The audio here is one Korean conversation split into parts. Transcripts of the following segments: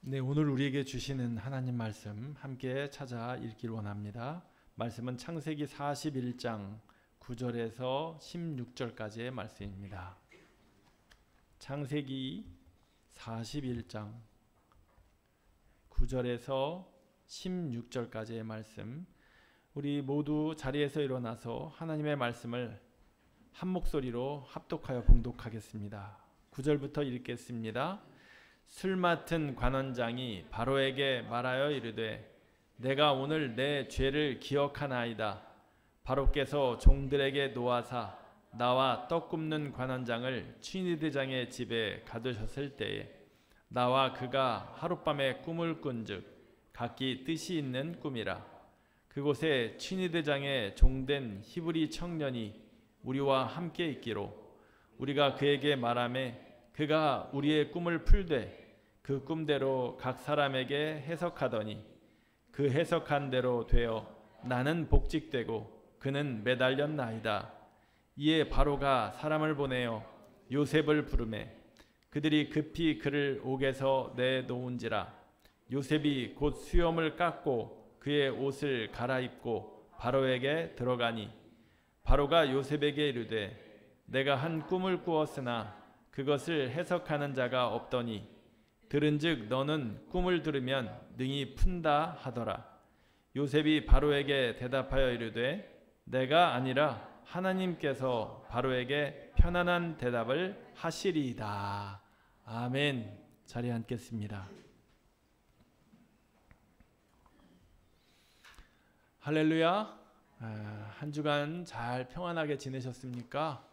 네, 오늘 우리에게 주시는 하나님 말씀 함께 찾아 읽기를 원합니다. 말씀은 창세기 41장 9절에서 16절까지의 말씀입니다. 창세기 41장 9절에서 16절까지의 말씀, 우리 모두 자리에서 일어나서 하나님의 말씀을 한 목소리로 합독하여 봉독하겠습니다. 9절부터 읽겠습니다. 술 맡은 관원장이 바로에게 말하여 이르되 내가 오늘 내 죄를 기억하나이다. 바로께서 종들에게 노하사 나와 떡 굽는 관원장을 취니드장의 집에 가두셨을 때에 나와 그가 하룻밤에 꿈을 꾼즉 각기 뜻이 있는 꿈이라. 그곳에 취니드장의 종된 히브리 청년이 우리와 함께 있기로 우리가 그에게 말하매 그가 우리의 꿈을 풀되 그 꿈대로 각 사람에게 해석하더니 그 해석한 대로 되어 나는 복직되고 그는 매달렸나이다. 이에 바로가 사람을 보내어 요셉을 부르매 그들이 급히 그를 옥에서 내놓은지라. 요셉이 곧 수염을 깎고 그의 옷을 갈아입고 바로에게 들어가니 바로가 요셉에게 이르되 내가 한 꿈을 꾸었으나 그것을 해석하는 자가 없더니 들은즉 너는 꿈을 들으면 능히 푼다 하더라. 요셉이 바로에게 대답하여 이르되 내가 아니라 하나님께서 바로에게 편안한 대답을 하시리이다. 아멘. 자리에 앉겠습니다. 할렐루야. 한 주간 잘 평안하게 지내셨습니까?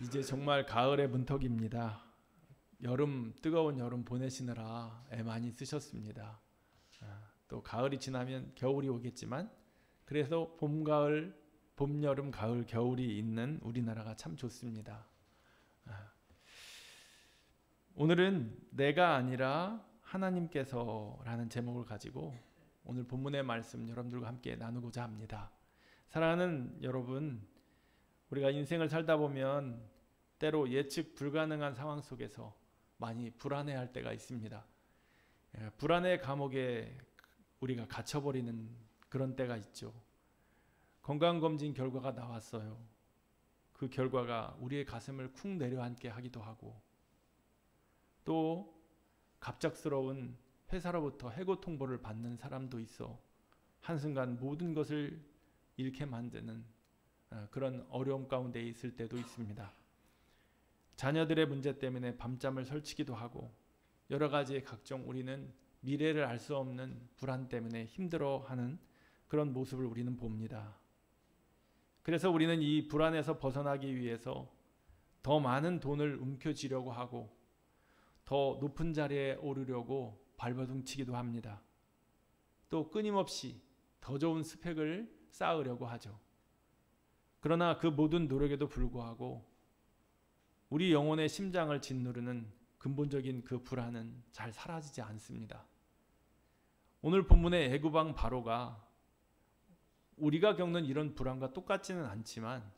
이제 정말 가을의 문턱입니다. 뜨거운 여름 보내시느라 애 많이 쓰셨습니다. 또 가을이 지나면 겨울이 오겠지만 그래서 봄, 여름, 가을, 겨울이 있는 우리나라가 참 좋습니다. 오늘은 내가 아니라 하나님께서라는 제목을 가지고 오늘 본문의 말씀 여러분들과 함께 나누고자 합니다. 사랑하는 여러분, 우리가 인생을 살다 보면 때로 예측 불가능한 상황 속에서 많이 불안해할 때가 있습니다. 불안의 감옥에 우리가 갇혀버리는 그런 때가 있죠. 건강검진 결과가 나왔어요. 그 결과가 우리의 가슴을 쿵 내려앉게 하기도 하고 또 갑작스러운 회사로부터 해고 통보를 받는 사람도 있어 한순간 모든 것을 잃게 만드는 그런 어려움 가운데 있을 때도 있습니다. 자녀들의 문제 때문에 밤잠을 설치기도 하고 여러 가지의 각종 우리는 미래를 알 수 없는 불안 때문에 힘들어하는 그런 모습을 우리는 봅니다. 그래서 우리는 이 불안에서 벗어나기 위해서 더 많은 돈을 움켜쥐려고 하고 더 높은 자리에 오르려고 발버둥치기도 합니다. 또 끊임없이 더 좋은 스펙을 쌓으려고 하죠. 그러나 그 모든 노력에도 불구하고 우리 영혼의 심장을 짓누르는 근본적인 그 불안은 잘 사라지지 않습니다. 오늘 본문의 애굽왕 바로가 우리가 겪는 이런 불안과 똑같지는 않지만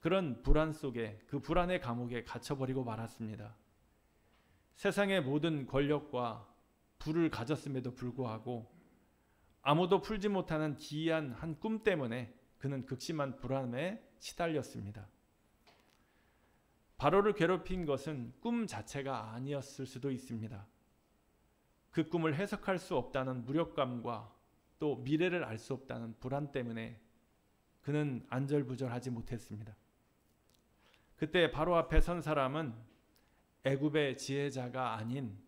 그런 불안 속에 그 불안의 감옥에 갇혀버리고 말았습니다. 세상의 모든 권력과 부를 가졌음에도 불구하고 아무도 풀지 못하는 기이한 한 꿈 때문에 그는 극심한 불안에 시달렸습니다. 바로를 괴롭힌 것은 꿈 자체가 아니었을 수도 있습니다. 그 꿈을 해석할 수 없다는 무력감과 또 미래를 알 수 없다는 불안 때문에 그는 안절부절하지 못했습니다. 그때 바로 앞에 선 사람은 애굽의 지혜자가 아닌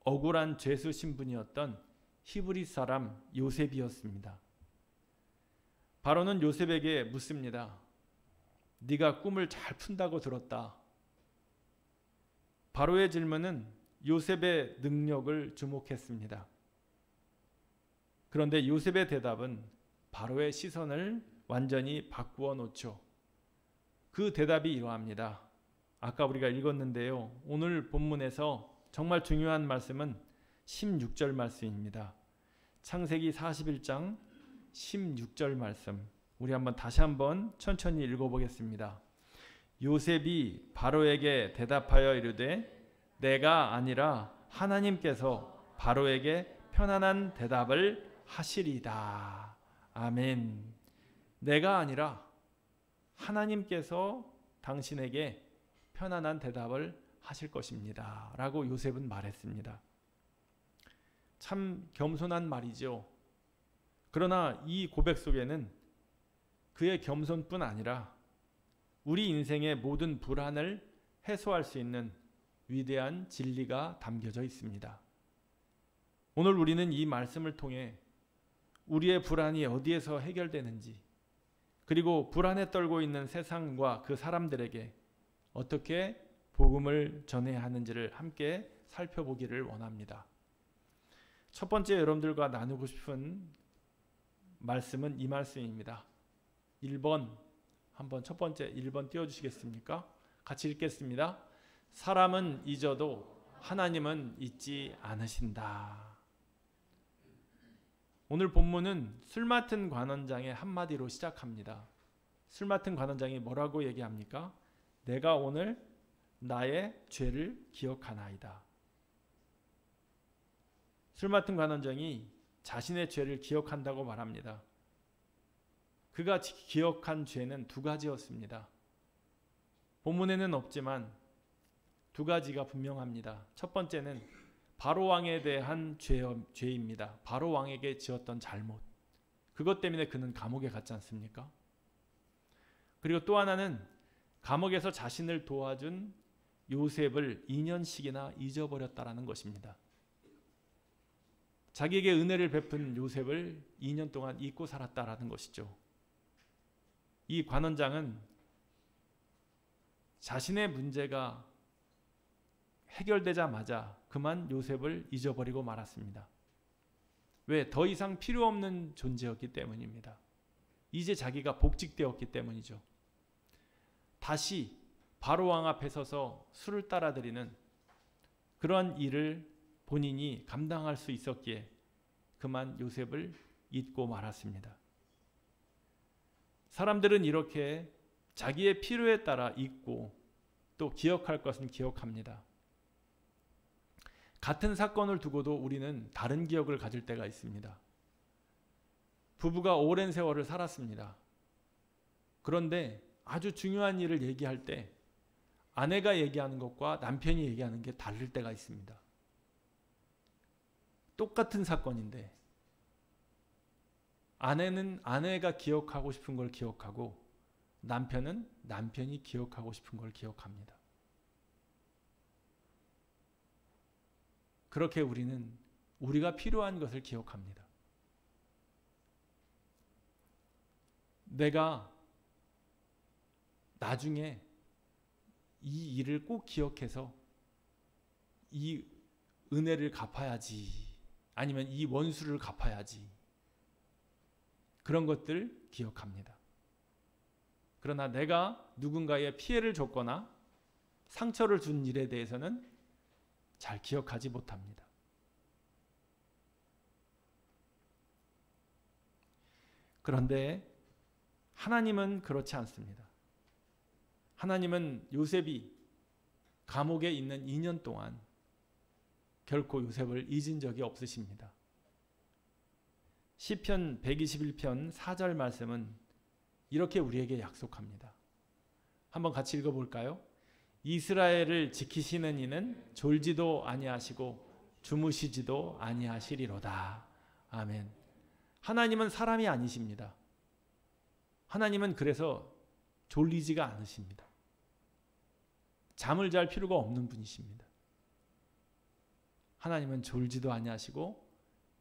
억울한 죄수 신분이었던 히브리 사람 요셉이었습니다. 바로는 요셉에게 묻습니다. 네가 꿈을 잘 푼다고 들었다. 바로의 질문은 요셉의 능력을 주목했습니다. 그런데 요셉의 대답은 바로의 시선을 완전히 바꾸어 놓죠. 그 대답이 이러합니다. 아까 우리가 읽었는데요. 오늘 본문에서 정말 중요한 말씀은 16절 말씀입니다. 창세기 41장 16절 말씀. 우리 다시 한번 천천히 읽어보겠습니다. 요셉이 바로에게 대답하여 이르되 내가 아니라 하나님께서 바로에게 편안한 대답을 하시리다. 아멘. 내가 아니라 하나님께서 당신에게 편안한 대답을 하실 것입니다. 라고 요셉은 말했습니다. 참 겸손한 말이죠. 그러나 이 고백 속에는 그의 겸손뿐 아니라 우리 인생의 모든 불안을 해소할 수 있는 위대한 진리가 담겨져 있습니다. 오늘 우리는 이 말씀을 통해 우리의 불안이 어디에서 해결되는지, 그리고 불안에 떨고 있는 세상과 그 사람들에게 어떻게 복음을 전해야 하는지를 함께 살펴보기를 원합니다. 첫 번째 여러분들과 나누고 싶은 말씀은 이 말씀입니다. 1번 한번 첫 번째 1번 띄워주시겠습니까? 같이 읽겠습니다. 사람은 잊어도 하나님은 잊지 않으신다. 오늘 본문은 술 맡은 관원장의 한마디로 시작합니다. 술 맡은 관원장이 뭐라고 얘기합니까? 내가 오늘 나의 죄를 기억하나이다. 술 맡은 관원장이 자신의 죄를 기억한다고 말합니다. 그가 기억한 죄는 두 가지였습니다. 본문에는 없지만 두 가지가 분명합니다. 첫 번째는 바로 왕에 대한 죄입니다. 바로 왕에게 지었던 잘못. 그것 때문에 그는 감옥에 갔지 않습니까? 그리고 또 하나는 감옥에서 자신을 도와준 요셉을 2년씩이나 잊어버렸다라는 것입니다. 자기에게 은혜를 베푼 요셉을 2년 동안 잊고 살았다라는 것이죠. 이 관원장은 자신의 문제가 해결되자마자 그만 요셉을 잊어버리고 말았습니다. 왜? 더 이상 필요 없는 존재였기 때문입니다. 이제 자기가 복직되었기 때문이죠. 다시 바로 왕 앞에 서서 술을 따라드리는 그러한 일을 본인이 감당할 수 있었기에 그만 요셉을 잊고 말았습니다. 사람들은 이렇게 자기의 필요에 따라 잊고 또 기억할 것은 기억합니다. 같은 사건을 두고도 우리는 다른 기억을 가질 때가 있습니다. 부부가 오랜 세월을 살았습니다. 그런데 아주 중요한 일을 얘기할 때 아내가 얘기하는 것과 남편이 얘기하는 게 다를 때가 있습니다. 똑같은 사건인데 아내는 아내가 기억하고 싶은 걸 기억하고 남편은 남편이 기억하고 싶은 걸 기억합니다. 그렇게 우리는 우리가 필요한 것을 기억합니다. 내가 나중에 이 일을 꼭 기억해서 이 은혜를 갚아야지, 아니면 이 원수를 갚아야지, 그런 것들 기억합니다. 그러나 내가 누군가에 피해를 줬거나 상처를 준 일에 대해서는 잘 기억하지 못합니다. 그런데 하나님은 그렇지 않습니다. 하나님은 요셉이 감옥에 있는 2년 동안 결코 요셉을 잊은 적이 없으십니다. 시편 121편 4절 말씀은 이렇게 우리에게 약속합니다. 한번 같이 읽어볼까요? 이스라엘을 지키시는 이는 졸지도 아니하시고 주무시지도 아니하시리로다. 아멘. 하나님은 사람이 아니십니다. 하나님은 그래서 졸리지가 않으십니다. 잠을 잘 필요가 없는 분이십니다. 하나님은 졸지도 아니하시고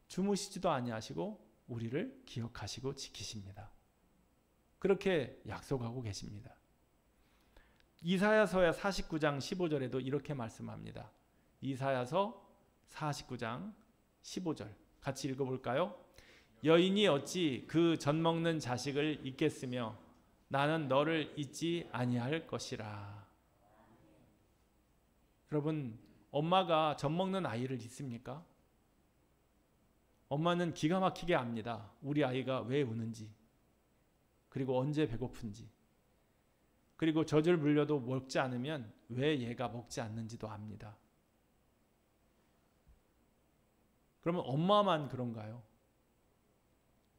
주무시지도 아니하시고 우리를 기억하시고 지키십니다. 그렇게 약속하고 계십니다. 이사야서 49장 15절에도 이렇게 말씀합니다. 이사야서 49장 15절 같이 읽어볼까요? 여인이 어찌 그 젖 먹는 자식을 잊겠으며 나는 너를 잊지 아니할 것이라. 여러분, 엄마가 젖 먹는 아이를 잊습니까? 엄마는 기가 막히게 압니다. 우리 아이가 왜 우는지, 그리고 언제 배고픈지, 그리고 젖을 물려도 먹지 않으면 왜 얘가 먹지 않는지도 압니다. 그러면 엄마만 그런가요?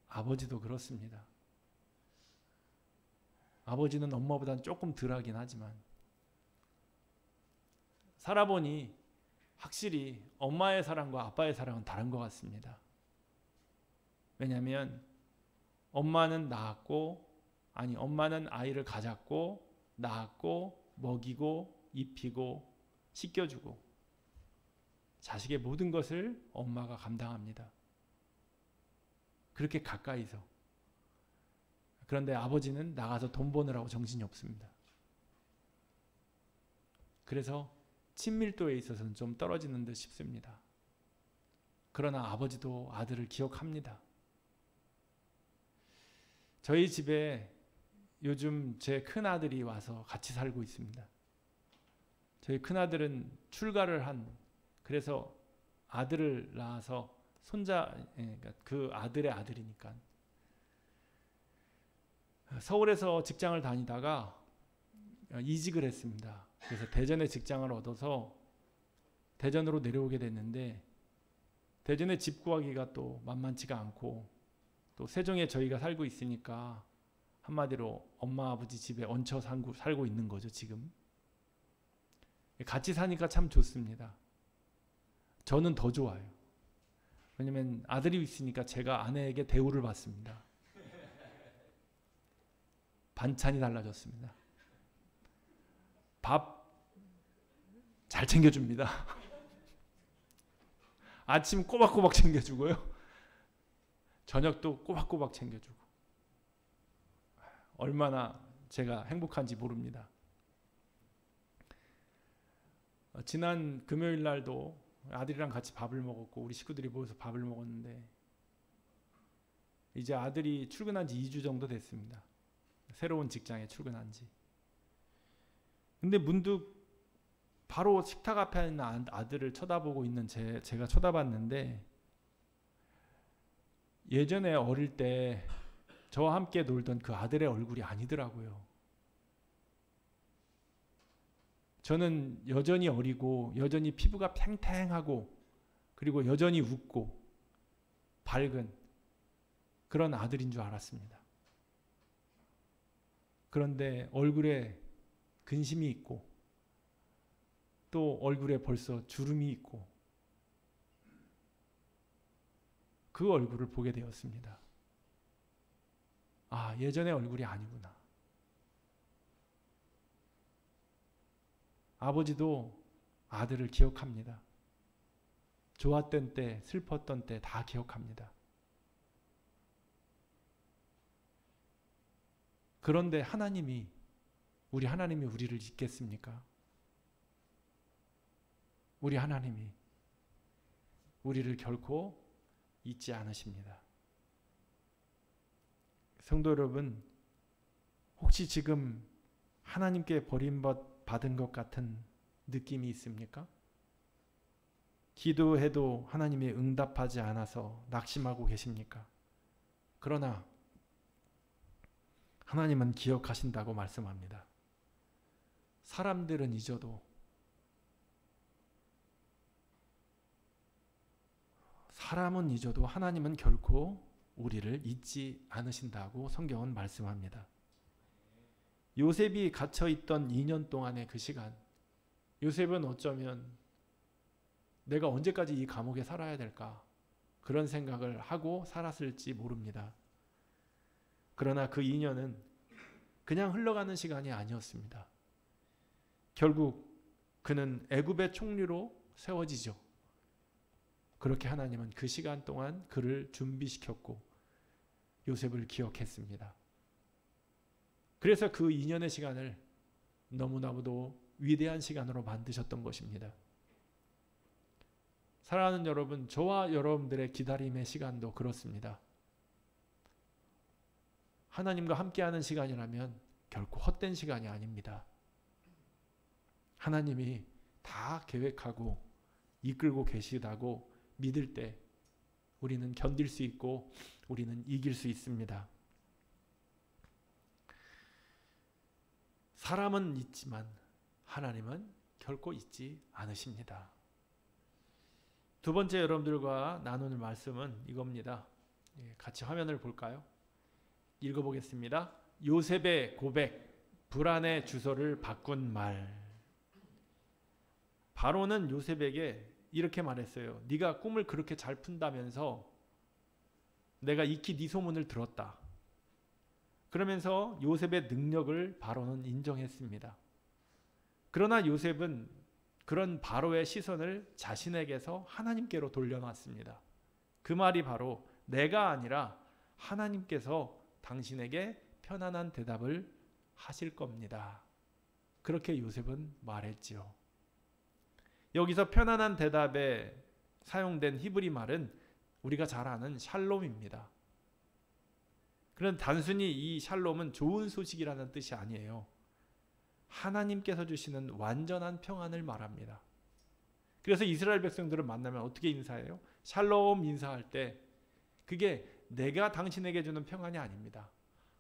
아버지도 그렇습니다. 아버지는 엄마보다는 조금 덜하긴 하지만 살아보니 확실히 엄마의 사랑과 아빠의 사랑은 다른 것 같습니다. 왜냐하면 엄마는 엄마는 아이를 가졌고 낳았고 먹이고 입히고 씻겨주고 자식의 모든 것을 엄마가 감당합니다. 그렇게 가까이서. 그런데 아버지는 나가서 돈 버느라고 정신이 없습니다. 그래서 친밀도에 있어서는 좀 떨어지는 듯 싶습니다. 그러나 아버지도 아들을 기억합니다. 저희 집에 요즘 제 큰아들이 와서 같이 살고 있습니다. 저희 큰아들은 출가를 그래서 아들을 낳아서 그러니까 그 아들의 아들이니까 서울에서 직장을 다니다가 이직을 했습니다. 그래서 대전에 직장을 얻어서 대전으로 내려오게 됐는데 대전에 집 구하기가 또 만만치가 않고 또 세종에 저희가 살고 있으니까 한마디로 엄마 아버지 집에 얹혀 살고 있는 거죠. 지금 같이 사니까 참 좋습니다. 저는 더 좋아요. 왜냐면 아들이 있으니까 제가 아내에게 대우를 받습니다. 반찬이 달라졌습니다. 밥 잘 챙겨줍니다. 아침 꼬박꼬박 챙겨주고요. 저녁도 꼬박꼬박 챙겨주고. 얼마나 제가 행복한지 모릅니다. 지난 금요일 날도 아들이랑 같이 밥을 먹었고 우리 식구들이 모여서 밥을 먹었는데 이제 아들이 출근한 지 2주 정도 됐습니다. 새로운 직장에 출근한 지. 근데 문득 바로 식탁 앞에 있는 아들을 쳐다보고 있는 제가 쳐다봤는데 예전에 어릴 때 저와 함께 놀던 그 아들의 얼굴이 아니더라고요. 저는 여전히 어리고 여전히 피부가 팽팽하고 그리고 여전히 웃고 밝은 그런 아들인 줄 알았습니다. 그런데 얼굴에 근심이 있고 또 얼굴에 벌써 주름이 있고 그 얼굴을 보게 되었습니다. 아, 예전의 얼굴이 아니구나. 아버지도 아들을 기억합니다. 좋았던 때, 슬펐던 때 다 기억합니다. 그런데 우리 하나님이 우리를 잊겠습니까? 우리 하나님이 우리를 결코 잊지 않으십니다. 성도 여러분, 혹시 지금 하나님께 버림받은 것 같은 느낌이 있습니까? 기도해도 하나님이 응답하지 않아서 낙심하고 계십니까? 그러나 하나님은 기억하신다고 말씀합니다. 사람들은 잊어도 사람은 잊어도 하나님은 결코 우리를 잊지 않으신다고 성경은 말씀합니다. 요셉이 갇혀있던 2년 동안의 그 시간, 요셉은 어쩌면 내가 언제까지 이 감옥에 살아야 될까 그런 생각을 하고 살았을지 모릅니다. 그러나 그 2년은 그냥 흘러가는 시간이 아니었습니다. 결국 그는 애굽의 총리로 세워지죠. 그렇게 하나님은 그 시간 동안 그를 준비시켰고 요셉을 기억했습니다. 그래서 그 2년의 시간을 너무나도 위대한 시간으로 만드셨던 것입니다. 사랑하는 여러분, 저와 여러분들의 기다림의 시간도 그렇습니다. 하나님과 함께하는 시간이라면 결코 헛된 시간이 아닙니다. 하나님이 다 계획하고 이끌고 계시다고 믿을 때 우리는 견딜 수 있고 우리는 이길 수 있습니다. 사람은 잊지만 하나님은 결코 잊지 않으십니다. 두 번째 여러분들과 나누는 말씀은 이겁니다. 같이 화면을 볼까요? 읽어보겠습니다. 요셉의 고백, 불안의 주소를 바꾼 말. 바로는 요셉에게 이렇게 말했어요. 네가 꿈을 그렇게 잘 푼다면서 내가 익히 네 소문을 들었다. 그러면서 요셉의 능력을 바로는 인정했습니다. 그러나 요셉은 그런 바로의 시선을 자신에게서 하나님께로 돌려놨습니다. 그 말이 바로 내가 아니라 하나님께서 당신에게 편안한 대답을 하실 겁니다. 그렇게 요셉은 말했지요. 여기서 편안한 대답에 사용된 히브리 말은 우리가 잘 아는 샬롬입니다. 그런 단순히 이 샬롬은 좋은 소식이라는 뜻이 아니에요. 하나님께서 주시는 완전한 평안을 말합니다. 그래서 이스라엘 백성들을 만나면 어떻게 인사해요? 샬롬 인사할 때 그게 내가 당신에게 주는 평안이 아닙니다.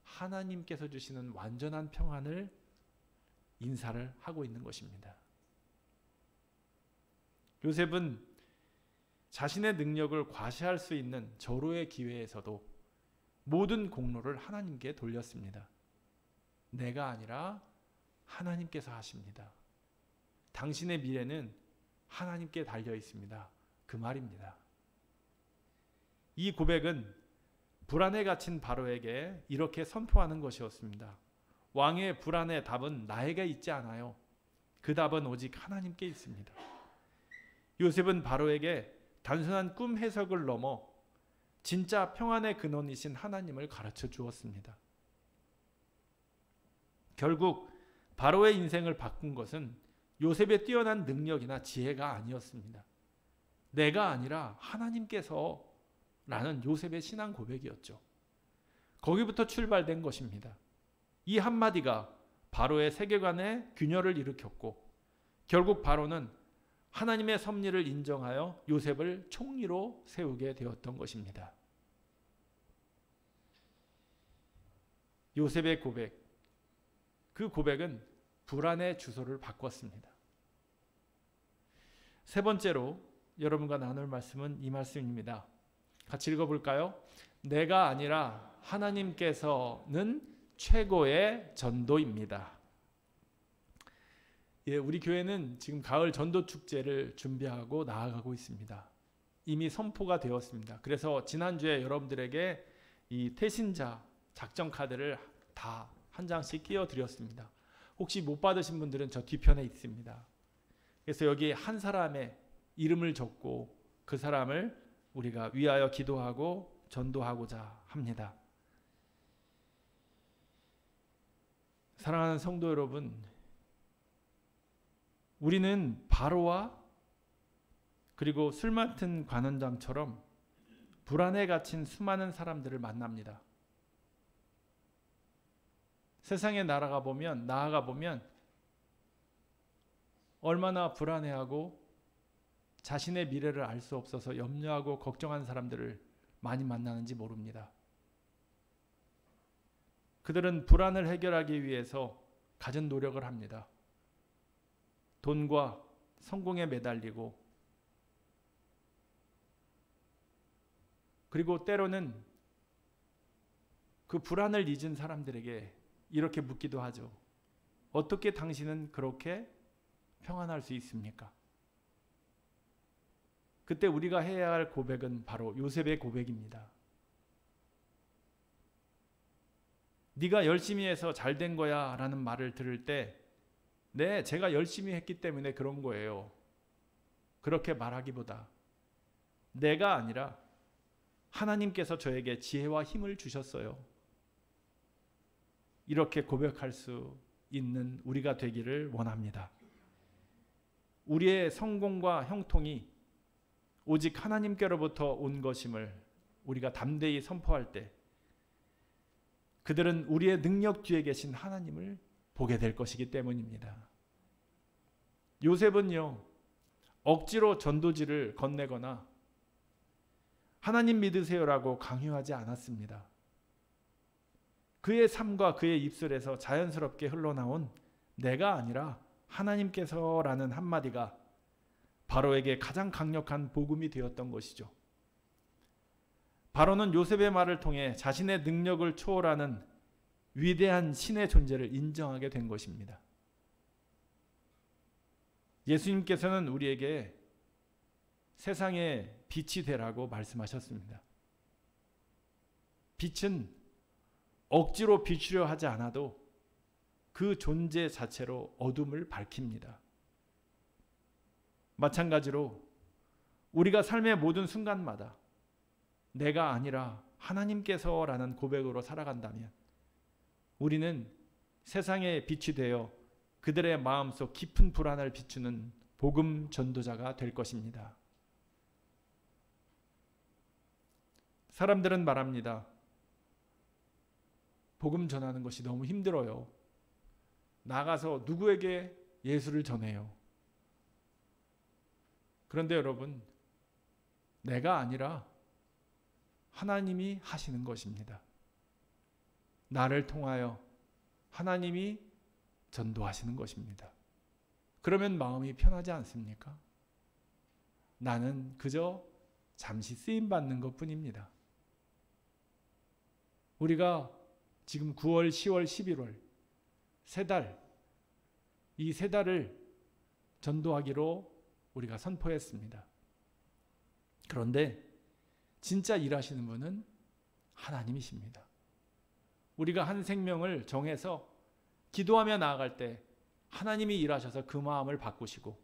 하나님께서 주시는 완전한 평안을 인사를 하고 있는 것입니다. 요셉은 자신의 능력을 과시할 수 있는 절호의 기회에서도 모든 공로를 하나님께 돌렸습니다. 내가 아니라 하나님께서 하십니다. 당신의 미래는 하나님께 달려 있습니다. 그 말입니다. 이 고백은 불안에 갇힌 바로에게 이렇게 선포하는 것이었습니다. 왕의 불안의 답은 나에게 있지 않아요. 그 답은 오직 하나님께 있습니다. 요셉은 바로에게 단순한 꿈 해석을 넘어 진짜 평안의 근원이신 하나님을 가르쳐 주었습니다. 결국 바로의 인생을 바꾼 것은 요셉의 뛰어난 능력이나 지혜가 아니었습니다. 내가 아니라 하나님께서 라는 요셉의 신앙 고백이었죠. 거기부터 출발된 것입니다. 이 한마디가 바로의 세계관에 균열을 일으켰고 결국 바로는 하나님의 섭리를 인정하여 요셉을 총리로 세우게 되었던 것입니다. 요셉의 고백, 그 고백은 불안의 주소를 바꿨습니다. 세 번째로 여러분과 나눌 말씀은 이 말씀입니다. 같이 읽어볼까요? 내가 아니라 하나님께서는 최고의 전도입니다. 우리 교회는 지금 가을 전도 축제를 준비하고 나아가고 있습니다. 이미 선포가 되었습니다. 그래서 지난주에 여러분들에게 이 태신자 작전 카드를 다 한 장씩 끼워드렸습니다. 혹시 못 받으신 분들은 저 뒤편에 있습니다. 그래서 여기 한 사람의 이름을 적고 그 사람을 우리가 위하여 기도하고 전도하고자 합니다. 사랑하는 성도 여러분, 우리는 바로와 그리고 술 맡은 관원장처럼 불안에 갇힌 수많은 사람들을 만납니다. 세상에 나아가 보면 얼마나 불안해하고 자신의 미래를 알 수 없어서 염려하고 걱정하는 사람들을 많이 만나는지 모릅니다. 그들은 불안을 해결하기 위해서 갖은 노력을 합니다. 돈과 성공에 매달리고 그리고 때로는 그 불안을 잊은 사람들에게 이렇게 묻기도 하죠. 어떻게 당신은 그렇게 평안할 수 있습니까? 그때 우리가 해야 할 고백은 바로 요셉의 고백입니다. 네가 열심히 해서 잘 된 거야 라는 말을 들을 때 네, 제가 열심히 했기 때문에 그런 거예요. 그렇게 말하기보다 내가 아니라 하나님께서 저에게 지혜와 힘을 주셨어요. 이렇게 고백할 수 있는 우리가 되기를 원합니다. 우리의 성공과 형통이 오직 하나님께로부터 온 것임을 우리가 담대히 선포할 때 그들은 우리의 능력 뒤에 계신 하나님을 보게 될 것이기 때문입니다. 요셉은요, 억지로 전도지를 건네거나 하나님 믿으세요라고 강요하지 않았습니다. 그의 삶과 그의 입술에서 자연스럽게 흘러나온 내가 아니라 하나님께서라는 한마디가 바로에게 가장 강력한 복음이 되었던 것이죠. 바로는 요셉의 말을 통해 자신의 능력을 초월하는 위대한 신의 존재를 인정하게 된 것입니다. 예수님께서는 우리에게 세상의 빛이 되라고 말씀하셨습니다. 빛은 억지로 비추려 하지 않아도 그 존재 자체로 어둠을 밝힙니다. 마찬가지로 우리가 삶의 모든 순간마다 내가 아니라 하나님께서라는 고백으로 살아간다면 우리는 세상의 빛이 되어 그들의 마음속 깊은 불안을 비추는 복음 전도자가 될 것입니다. 사람들은 말합니다. 복음 전하는 것이 너무 힘들어요. 나가서 누구에게 예수를 전해요. 그런데 여러분, 내가 아니라 하나님이 하시는 것입니다. 나를 통하여 하나님이 전도하시는 것입니다. 그러면 마음이 편하지 않습니까? 나는 그저 잠시 쓰임받는 것뿐입니다. 우리가 지금 9월, 10월, 11월 세 달, 이 세 달을 전도하기로 우리가 선포했습니다. 그런데 진짜 일하시는 분은 하나님이십니다. 우리가 한 생명을 정해서 기도하며 나아갈 때 하나님이 일하셔서 그 마음을 바꾸시고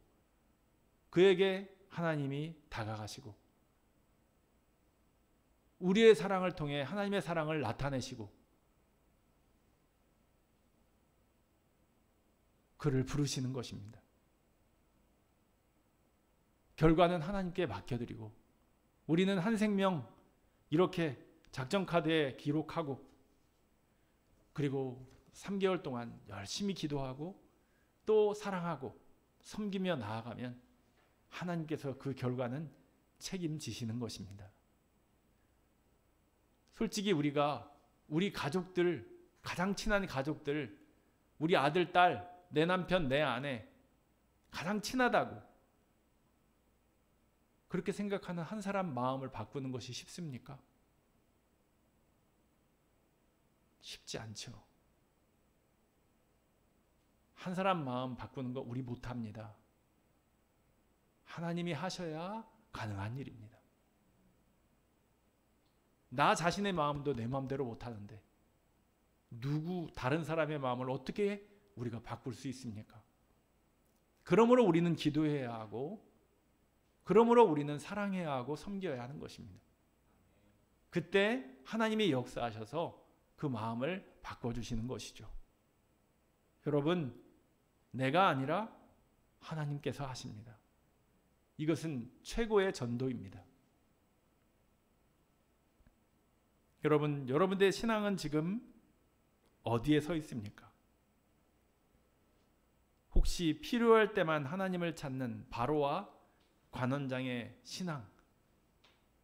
그에게 하나님이 다가가시고 우리의 사랑을 통해 하나님의 사랑을 나타내시고 그를 부르시는 것입니다. 결과는 하나님께 맡겨드리고 우리는 한 생명 이렇게 작전 카드에 기록하고 그리고 3개월 동안 열심히 기도하고 또 사랑하고 섬기며 나아가면 하나님께서 그 결과는 책임지시는 것입니다. 솔직히 우리가 우리 가족들, 가장 친한 가족들, 우리 아들, 딸, 내 남편, 내 아내 가장 친하다고 그렇게 생각하는 한 사람 마음을 바꾸는 것이 쉽습니까? 쉽지 않죠. 한 사람 마음 바꾸는 거 우리 못합니다. 하나님이 하셔야 가능한 일입니다. 나 자신의 마음도 내 마음대로 못하는데 다른 사람의 마음을 어떻게 우리가 바꿀 수 있습니까? 그러므로 우리는 기도해야 하고 그러므로 우리는 사랑해야 하고 섬겨야 하는 것입니다. 그때 하나님이 역사하셔서 그 마음을 바꿔주시는 것이죠. 여러분, 내가 아니라 하나님께서 하십니다. 이것은 최고의 전도입니다. 여러분, 여러분들의 신앙은 지금 어디에 서 있습니까? 혹시 필요할 때만 하나님을 찾는 바로와 관원장의 신앙,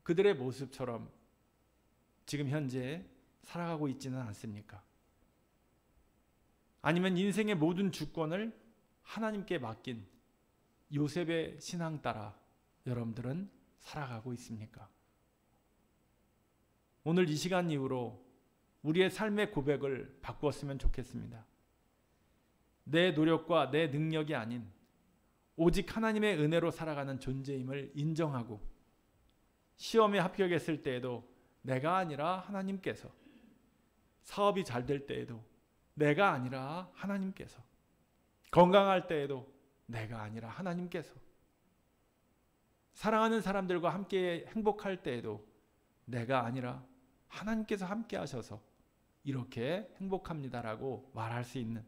그들의 모습처럼 지금 현재 살아가고 있지는 않습니까? 아니면 인생의 모든 주권을 하나님께 맡긴 요셉의 신앙 따라 여러분들은 살아가고 있습니까? 오늘 이 시간 이후로 우리의 삶의 고백을 바꾸었으면 좋겠습니다. 내 노력과 내 능력이 아닌 오직 하나님의 은혜로 살아가는 존재임을 인정하고 시험에 합격했을 때에도 내가 아니라 하나님께서, 사업이 잘 될 때에도 내가 아니라 하나님께서, 건강할 때에도 내가 아니라 하나님께서, 사랑하는 사람들과 함께 행복할 때에도 내가 아니라 하나님께서 함께 하셔서 이렇게 행복합니다라고 말할 수 있는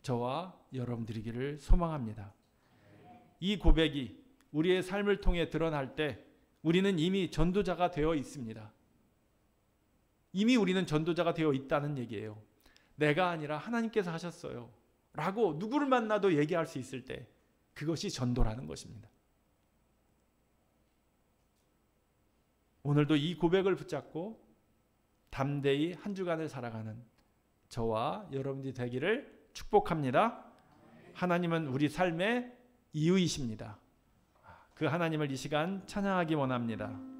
저와 여러분들이기를 소망합니다. 이 고백이 우리의 삶을 통해 드러날 때 우리는 이미 전도자가 되어 있습니다. 이미 우리는 전도자가 되어 있다는 얘기예요. 내가 아니라 하나님께서 하셨어요 라고 누구를 만나도 얘기할 수 있을 때 그것이 전도라는 것입니다. 오늘도 이 고백을 붙잡고 담대히 한 주간을 살아가는 저와 여러분들이 되기를 축복합니다. 하나님은 우리 삶의 이유이십니다. 그 하나님을 이 시간 찬양하기 원합니다.